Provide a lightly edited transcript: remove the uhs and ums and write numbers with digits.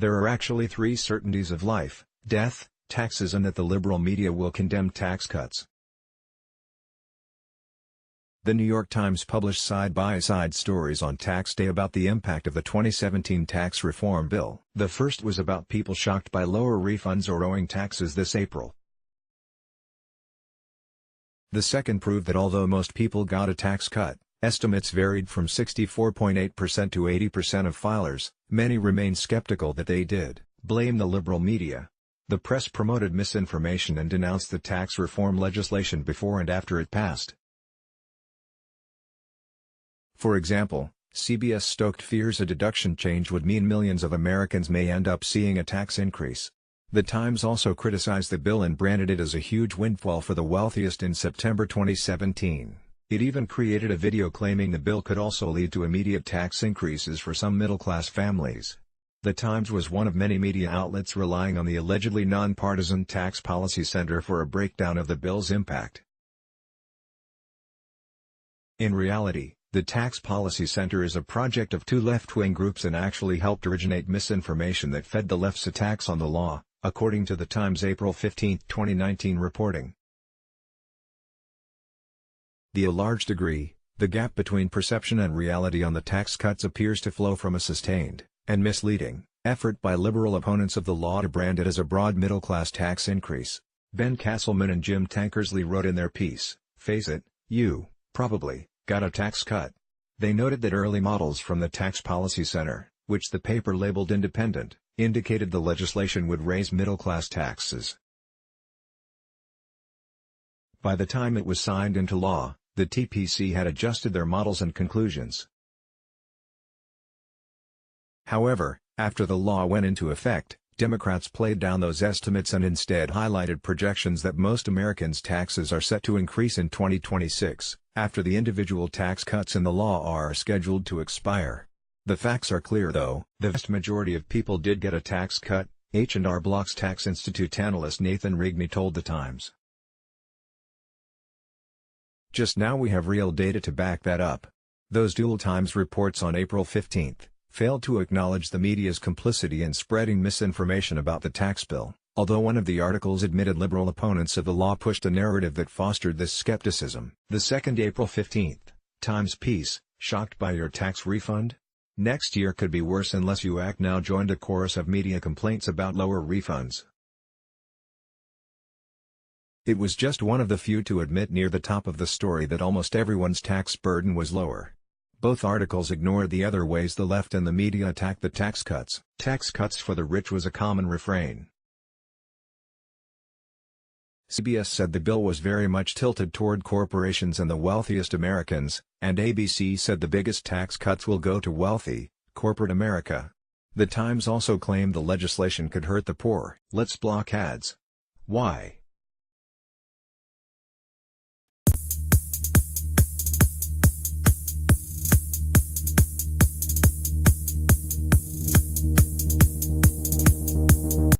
There are actually three certainties of life: death, taxes, and that the liberal media will condemn tax cuts. The New York Times published side-by-side stories on tax day about the impact of the 2017 tax reform bill. The first was about people shocked by lower refunds or owing taxes this April. The second proved that although most people got a tax cut, estimates varied from 64.8% to 80% of filers, many remain skeptical that they did. Blame the liberal media. The press promoted misinformation and denounced the tax reform legislation before and after it passed. For example, CBS stoked fears a deduction change would mean millions of Americans may end up seeing a tax increase. The Times also criticized the bill and branded it as a huge windfall for the wealthiest in September 2017. It even created a video claiming the bill could also lead to immediate tax increases for some middle-class families. The Times was one of many media outlets relying on the allegedly nonpartisan Tax Policy Center for a breakdown of the bill's impact. In reality, the Tax Policy Center is a project of two left-wing groups and actually helped originate misinformation that fed the left's attacks on the law, according to the Times' April 15, 2019 reporting. To a large degree, the gap between perception and reality on the tax cuts appears to flow from a sustained, and misleading, effort by liberal opponents of the law to brand it as a broad middle-class tax increase. Ben Castleman and Jim Tankersley wrote in their piece, "Face it, you, probably, got a tax cut." They noted that early models from the Tax Policy Center, which the paper labeled independent, indicated the legislation would raise middle-class taxes. By the time it was signed into law, the TPC had adjusted their models and conclusions. However, after the law went into effect, Democrats played down those estimates and instead highlighted projections that most Americans' taxes are set to increase in 2026, after the individual tax cuts in the law are scheduled to expire. The facts are clear though. The vast majority of people did get a tax cut, H&R Block's Tax Institute analyst Nathan Rigney told The Times. Just now we have real data to back that up. Those dual Times reports on April 15 failed to acknowledge the media's complicity in spreading misinformation about the tax bill, although one of the articles admitted liberal opponents of the law pushed a narrative that fostered this skepticism. The second April 15 Times piece, "Shocked by your tax refund? Next year could be worse unless you act now," joined a chorus of media complaints about lower refunds. It was just one of the few to admit near the top of the story that almost everyone's tax burden was lower. Both articles ignored the other ways the left and the media attacked the tax cuts. Tax cuts for the rich was a common refrain. CBS said the bill was very much tilted toward corporations and the wealthiest Americans, and ABC said the biggest tax cuts will go to wealthy, corporate America. The Times also claimed the legislation could hurt the poor. Let's block ads. Why?